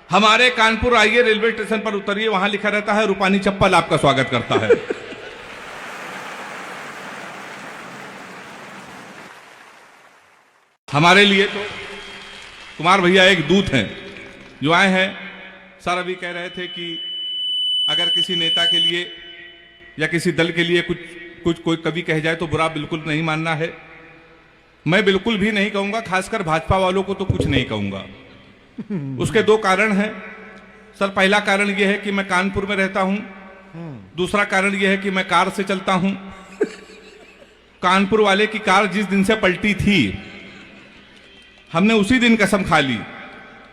हमारे कानपुर आइए, railway station पर उतरिए, वहां लिखा रहता है रूपानी चप्पल आपका स्वागत करता है। हमारे लिए तो कुमार भैया एक दूत हैं जो आए हैं। सर अभी कह रहे थे कि अगर किसी नेता के लिए या किसी दल के लिए कुछ कोई कभी कह जाए तो बुरा बिल्कुल नहीं मानना है। मैं बिल्कुल भी नहीं कहूंगा, खासकर भाजपा वालों को तो कुछ नहीं कहूंगा। उसके दो कारण हैं। सर पहला कारण यह है कि मैं कानपुर में रहता हूं, दूसरा कारण यह है कि मैं कार से चलता हूं। कानपुर वाले की कार जिस दिन से पलटी थी, हमने उसी दिन कसम खा ली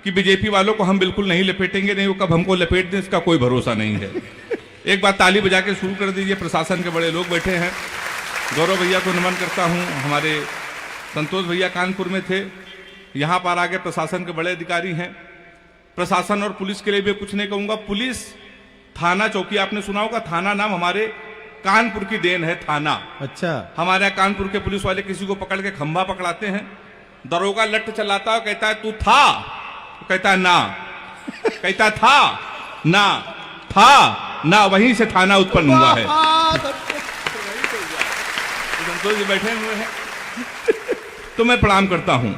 कि बीजेपी वालों को हम बिल्कुल नहीं लपेटेंगे, नहीं वो कब हमको लपेट दें इसका कोई भरोसा नहीं है। एक बार ताली बजा के शुरू कर दीजिए। प्रशासन के बड़े लोग बैठे हैं, गौरव भैया को नमन करता हूं। हमारे संतोष भैया कानपुर में थे, यहां पर आगे प्रशासन के बड़े अधिकारी हैं। प्रशासन और पुलिस के लिए भी कुछ नहीं कहूंगा। पुलिस थाना चौकी आपने सुना होगा, थाना नाम हमारे कानपुर की देन है। थाना अच्छा, हमारे यहाँ कानपुर के पुलिस वाले किसी को पकड़ के खंभा पकड़ाते हैं, दरोगा लट चलाता है, कहता है तू था, तो कहता है ना, कहता था ना, था ना, वहीं से थाना उत्पन्न हुआ है। संतोष जी बैठे हुए हैं तो मैं प्रणाम करता हूं।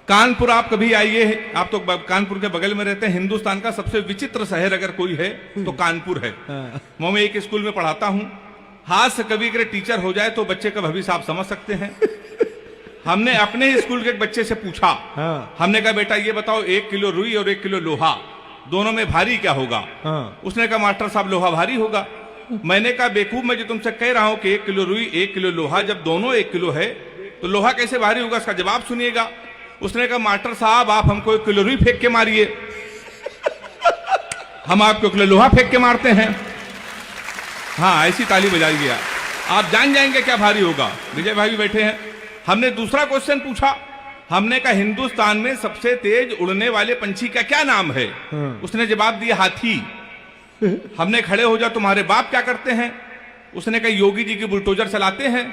कानपुर आप कभी आइए, आप तो कानपुर के बगल में रहते हैं। हिंदुस्तान का सबसे विचित्र शहर अगर कोई है तो कानपुर है। मैं एक स्कूल में पढ़ाता हूं। हाथ से कभी अगर टीचर हो जाए तो बच्चे का भविष्य आप समझ सकते हैं। हमने अपने ही स्कूल के एक बच्चे से पूछा, हमने कहा बेटा ये बताओ 1 किलो रुई और 1 किलो लोहा दोनों में भारी क्या होगा? उसने कहा मास्टर साहब लोहा भारी होगा। मैंने कहा बेवकूफ, मैं जो तुमसे कह रहा हूं कि 1 किलो रुई 1 किलो लोहा, जब दोनों 1 किलो है तो लोहा कैसे भारी होगा? इसका जवाब सुनिएगा। उसने कहा मास्टर साहब आप हमको 1 किलो रुई फेंक के मारिए, हम आपको 1 किलो लोहा फेंक के मारते हैं। हाँ ऐसी ताली बजाइए, आप जान जाएंगे क्या भारी होगा। विजय भाई भी बैठे हैं। हमने दूसरा क्वेश्चन पूछा, हमने कहा हिंदुस्तान में सबसे तेज उड़ने वाले पंछी का क्या नाम है? उसने जवाब दिया हाथी। हमने खड़े हो जाओ तुम्हारे बाप क्या करते हैं? उसने कहा योगी जी की बुलडोजर चलाते हैं।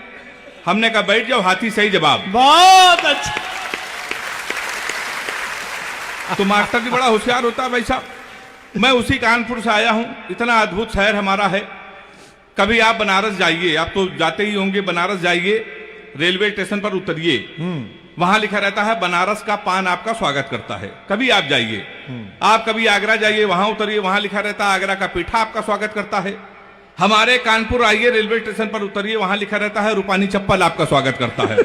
हमने कहा बैठ जाओ, हाथी सही जवाब। बहुत अच्छा। तो मास्टर भी बड़ा होशियार होता है भाई साहब। मैं उसी कानपुर से आया हूं। इतना अद्भुत शहर हमारा है। कभी आप बनारस जाइए, आप तो जाते ही होंगे, बनारस जाइए, रेलवे स्टेशन पर उतरिए, वहां लिखा रहता है बनारस का पान आपका स्वागत करता है। कभी आप जाइए, आप कभी आगरा जाइए, वहां उतरिए, वहां लिखा रहता है आगरा का पीठा आपका स्वागत करता है। हमारे कानपुर आइए, रेलवे स्टेशन पर उतरिए, वहां लिखा रहता है रूपानी चप्पल आपका स्वागत करता है।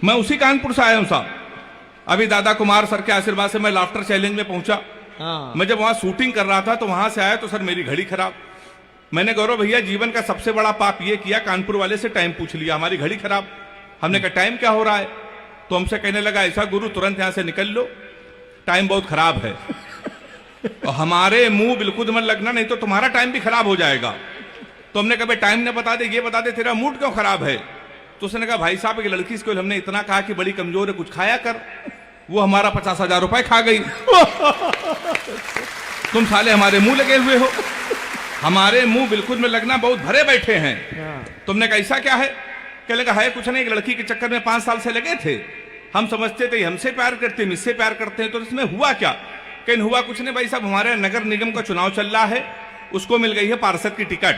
मैं उसी कानपुर से आया हूं साहब। अभी दादा कुमार सर के आशीर्वाद से मैं लाफ्टर चैलेंज में पहुंचा। मैं जब वहां शूटिंग कर रहा था तो वहां से आया तो सर मेरी घड़ी खराब। मैंने गौरव भैया जीवन का सबसे बड़ा पाप ये किया, कानपुर वाले से टाइम पूछ लिया, हमारी घड़ी खराब। हमने कहा टाइम क्या हो रहा है? तो हमसे कहने लगा ऐसा गुरु तुरंत यहां से निकल लो, टाइम बहुत खराब है। तो हमारे मुंह बिल्कुल मन लगना, नहीं तो तुम्हारा टाइम भी खराब हो जाएगा। तो हमने कहा टाइम न बता दे, ये बता दे तेरा मूड क्यों खराब है? तो उसने कहा भाई साहब एक लड़की को हमने इतना कहा कि बड़ी कमजोर है, कुछ खाया कर, वो हमारा 50,000 रुपए खा गई। तुम साले हमारे मुंह लगे हुए हो। हमारे मुंह बिल्कुल में लगना, बहुत भरे बैठे हैं। तुमने कहा ऐसा क्या है? क्या लगा है कुछ नहीं, एक लड़की के चक्कर में 5 साल से लगे थे। हम समझते थे हमसे प्यार करते हैं, मुझसे प्यार करते हैं, तो इसमें हुआ क्या? कहीं हुआ कुछ नहीं भाई साहब, हमारे नगर निगम का चुनाव चल रहा है, उसको मिल गई है पार्षद की टिकट।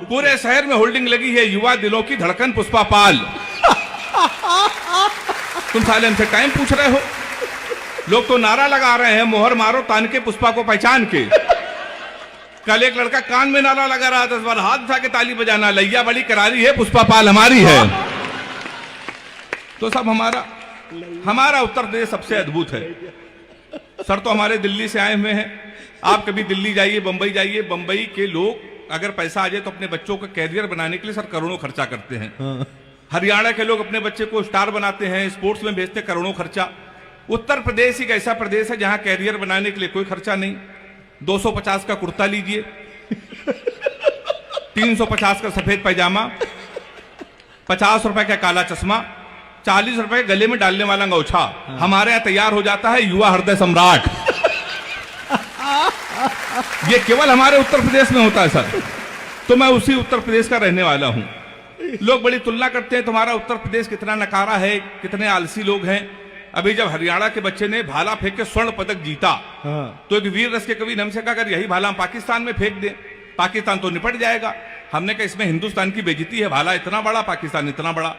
पूरे शहर में होल्डिंग लगी है युवा दिलों की धड़कन पुष्पा पाल। तुम साले हमसे टाइम पूछ रहे हो? लोग तो नारा लगा रहे हैं मोहर मारो तान के पुष्पा को पहचान के। कल एक लड़का कान में नारा लगा रहा था, इस बार हाथ उठा के ताली बजाना, लैया बड़ी करारी है, पुष्पा पाल हमारी है। तो सब हमारा उत्तर प्रदेश सबसे अद्भुत है। सर तो हमारे दिल्ली से आए हुए हैं। आप कभी दिल्ली जाइए, बंबई जाइए, बंबई के लोग अगर पैसा आ जाए तो अपने बच्चों का कैरियर बनाने के लिए सर करोड़ों खर्चा करते हैं। हरियाणा के लोग अपने बच्चे को स्टार बनाते हैं, स्पोर्ट्स में भेजते, करोड़ों खर्चा। उत्तर प्रदेश एक ऐसा प्रदेश है जहां कैरियर बनाने के लिए कोई खर्चा नहीं। 250 का कुर्ता लीजिए, 350 का सफेद पैजामा, 50 रुपए का काला चश्मा, 40 रुपए गले में डालने वाला अंगोछा। हमारे यहाँ तैयार हो जाता है युवा हृदय सम्राट। ये केवल हमारे उत्तर प्रदेश में होता है सर। तो मैं उसी उत्तर प्रदेश का रहने वाला हूं। लोग बड़ी तुलना करते हैं तुम्हारा उत्तर प्रदेश कितना नकारा है, कितने आलसी लोग हैं। अभी जब हरियाणा के बच्चे ने भाला फेंक के स्वर्ण पदक जीता, तो एक वीर रस के कवि ने हमसे कहा अगर यही भाला हम पाकिस्तान में फेंक दें, पाकिस्तान तो निपट जाएगा। हमने कहा इसमें हिंदुस्तान की बेइज्जती है, भाला इतना बड़ा, पाकिस्तान इतना बड़ा।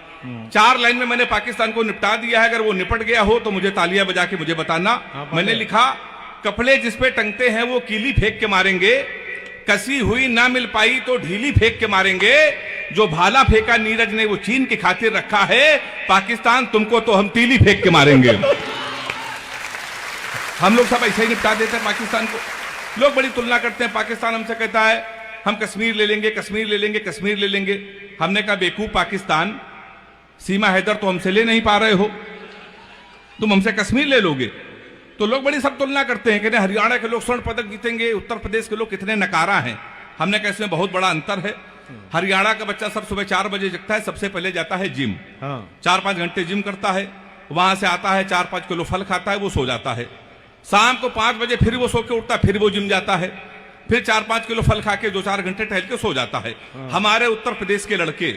4 लाइन में मैंने पाकिस्तान को निपटा दिया है। अगर वो निपट गया हो तो मुझे तालियां बजा के मुझे बताना। मैंने लिखा कपड़े जिस पे टंगते हैं वो कीली फेंक के मारेंगे, कसी हुई ना मिल पाई तो ढीली फेंक के मारेंगे। जो भाला फेंका नीरज ने वो चीन की खातिर रखा है, पाकिस्तान तुमको तो हम तीली फेंक के मारेंगे। हम लोग सब ऐसे ही निपटा देते हैं पाकिस्तान को। लोग बड़ी तुलना करते हैं, पाकिस्तान हमसे कहता है हम कश्मीर ले लेंगे, कश्मीर ले लेंगे, कश्मीर ले लेंगे। हमने कहा बेवकूफ पाकिस्तान, सीमा हैदर तो हमसे ले नहीं पा रहे हो, तुम हमसे कश्मीर ले लोगे। तो लोग बड़ी सब तुलना करते हैं कि हरियाणा के लोग स्वर्ण पदक जीतेंगे, उत्तर प्रदेश के लोग कितने नकारा हैं। हमने कहा इसमें बहुत बड़ा अंतर है। हरियाणा का बच्चा सर सुबह 4 बजे जगता है, सबसे पहले जाता है जिम, 4-5 घंटे जिम करता है, वहां से आता है 4-5 किलो फल खाता है, वो सो जाता है। शाम को 5 बजे फिर वो सो के उठता है, फिर वो जिम जाता है, फिर 4-5 किलो फल खा के 2-4 घंटे टहल के सो जाता है। हमारे उत्तर प्रदेश के लड़के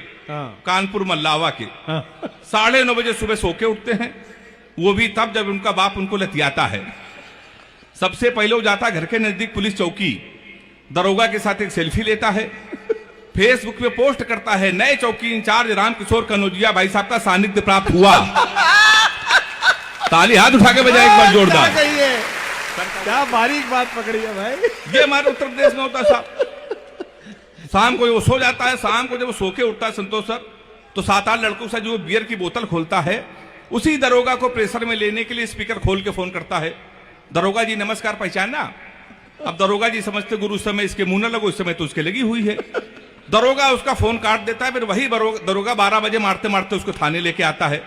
कानपुर मल्लावा के 9:30 बजे सुबह सो के उठते हैं, वो भी तब जब उनका बाप उनको लतियाता है। सबसे पहले वो जाता घर के नजदीक पुलिस चौकी, दरोगा के साथ एक सेल्फी लेता है, फेसबुक पे पोस्ट करता है नए चौकी इंचार्ज रामकिशोर कनौजिया भाई साहब का सानिध्य प्राप्त हुआ। ताली हाथ उठा के बजाय एक बार जोरदार। क्या बारीक बात पकड़ी है भाई। ये हमारे उत्तर प्रदेश में होता साहब। शाम को वो सो जाता है, शाम को जब वो सो के उठता है संतोष सर, तो 7-8 लड़कों से जो बियर की बोतल खोलता है, उसी दरोगा को प्रेशर में लेने के लिए स्पीकर खोल के फोन करता है, दरोगा जी नमस्कार, पहचाना? अब दरोगा जी समझते गुरु, उस समय इसके मुंह न लगो, इस समय तो उसके लगी हुई है। दरोगा उसका फोन काट देता है, फिर वही दरोगा 12 बजे मारते मारते उसको थाने लेके आता है।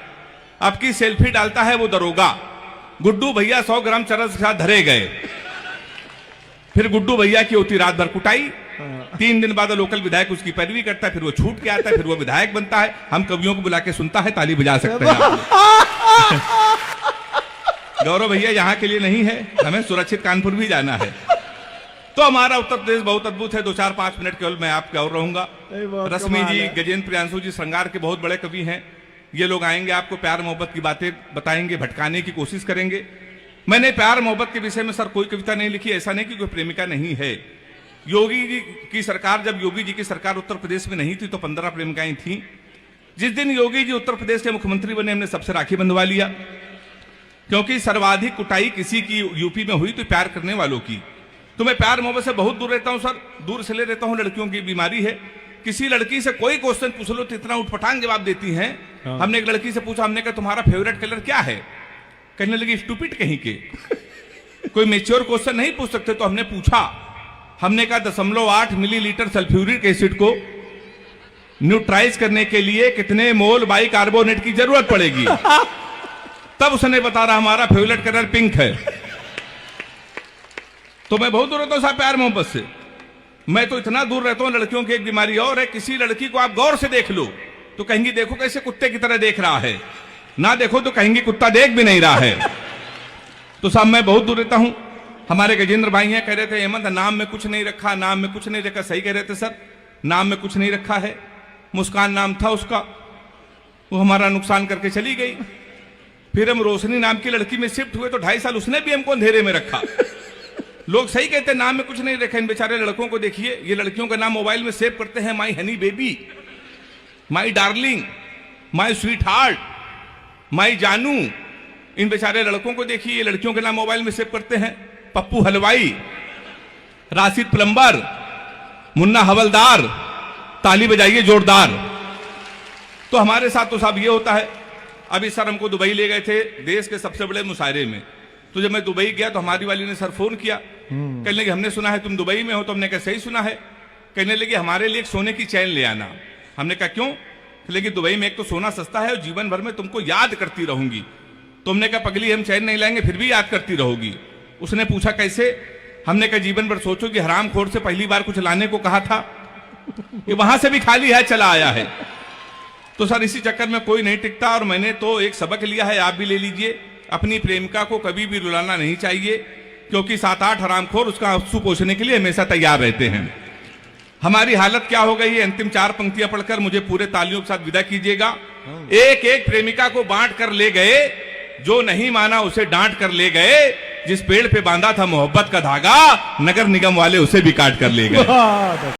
अब की सेल्फी डालता है वो दरोगा, गुड्डू भैया 100 ग्राम चरस के साथ धरे गए। फिर गुड्डू भैया की होती रात भर कुटाई। 3 दिन बाद लोकल विधायक उसकी पैरवी करता है, फिर वो छूट के आता है, फिर वो विधायक बनता है। हम कवियों को बुला के सुनता है, ताली बजा सकते हैं। गौरव भैया यहाँ के लिए नहीं है, हमें सुरक्षित कानपुर भी जाना है। तो हमारा उत्तर प्रदेश बहुत अद्भुत है। 2-4-5 मिनट केवल मैं आपके और रहूंगा। रश्मि जी, गजेंद्र प्रियांशु जी श्रृंगार के बहुत बड़े कवि हैं। ये लोग आएंगे, आपको प्यार मोहब्बत की बातें बताएंगे, भटकाने की कोशिश करेंगे। मैंने प्यार मोहब्बत के विषय में सर कोई कविता नहीं लिखी, ऐसा नहीं कि कोई प्रेमिका नहीं है। योगी जी की सरकार, जब योगी जी की सरकार उत्तर प्रदेश में नहीं थी तो 15 प्रेमिकाएं थी। जिस दिन योगी जी उत्तर प्रदेश के मुख्यमंत्री बने, हमने सबसे राखी बंधवा लिया, क्योंकि सर्वाधिक कुटाई किसी की यूपी में हुई तो प्यार करने वालों की। तो मैं प्यार मोहब्बत से बहुत दूर रहता हूं सर, दूर से ले रहता हूं। लड़कियों की बीमारी है, किसी लड़की से कोई क्वेश्चन पूछ लो तो इतना उठपटांग जवाब देती हैं। हमने एक लड़की से पूछा, हमने कहा तुम्हारा फेवरेट कलर क्या है? कहने लगी स्टूपिड कहीं के, कोई मेच्योर क्वेश्चन नहीं पूछ सकते। तो हमने पूछा, हमने कहा 0.8 मिलीलीटर सल्फ्यूरिक एसिड को न्यूट्राइज करने के लिए कितने मोल बाइकार्बोनेट की जरूरत पड़ेगी? तब उसने बता रहा हमारा फेवरेट कलर पिंक है। तो मैं बहुत दूर रहता हूं साहब प्यार मोहब्बत से। मैं तो इतना दूर रहता हूं, लड़कियों की एक बीमारी और है, किसी लड़की को आप गौर से देख लो तो कहेंगी देखो कैसे कुत्ते की तरह देख रहा है, ना देखो तो कहेंगी कुत्ता देख भी नहीं रहा है। तो साहब मैं बहुत दूर रहता हूं। हमारे गजेंद्र भाई हैं, कह रहे थे हेमंत नाम में कुछ नहीं रखा, नाम में कुछ नहीं रखा। सही कह रहे थे सर, नाम में कुछ नहीं रखा है। मुस्कान नाम था उसका, वो हमारा नुकसान करके चली गई। फिर हम रोशनी नाम की लड़की में शिफ्ट हुए तो 2.5 साल उसने भी हमको अंधेरे में रखा। लोग सही कहते हैं नाम में कुछ नहीं रखा। इन बेचारे लड़कों को देखिए, ये लड़कियों का नाम मोबाइल में सेव करते हैं, my honey baby, my darling, my sweetheart, my जानू। इन बेचारे लड़कों को देखिए, ये लड़कियों के नाम मोबाइल में सेव करते हैं। पप्पू हलवाई, राशिद प्लम्बर, मुन्ना हवलदार। ताली बजाइए जोरदार। तो हमारे साथ तो साहब ये होता है। अभी सर हमको दुबई ले गए थे देश के सबसे बड़े मुशायरे में। तो जब मैं दुबई गया तो हमारी वाली ने सर फोन किया, कहने लगी हमने सुना है तुम दुबई में हो। तो हमने कहा सही सुना है। कहने लगी हमारे लिए एक सोने की चैन ले आना। हमने कहा क्यों? लेकिन दुबई में एक तो सोना सस्ता है और जीवन भर में तुमको याद करती रहूंगी। तुमने कहा पगली हम चैन नहीं लाएंगे फिर भी याद करती रहोगी। उसने पूछा कैसे? हमने कहा जीवन भर सोचो कि हरामखोर से पहली बार कुछ लाने को कहा था, ये वहां से भी खाली है चला आया है। तो सर इसी चक्कर में कोई नहीं टिकता। और मैंने तो एक सबक लिया है, आप भी ले लीजिए। अपनी प्रेमिका को कभी भी रुलाना नहीं चाहिए, क्योंकि 7-8 हरामखोर उसका आंसू पोंछने के लिए हमेशा तैयार रहते हैं। हमारी हालत क्या हो गई है? अंतिम 4 पंक्तियां पढ़कर मुझे पूरे तालियों के साथ विदा कीजिएगा। एक एक प्रेमिका को बांट कर ले गए, जो नहीं माना उसे डांट कर ले गए, जिस पेड़ पे बांधा था मोहब्बत का धागा, नगर निगम वाले उसे भी काट कर ले गए।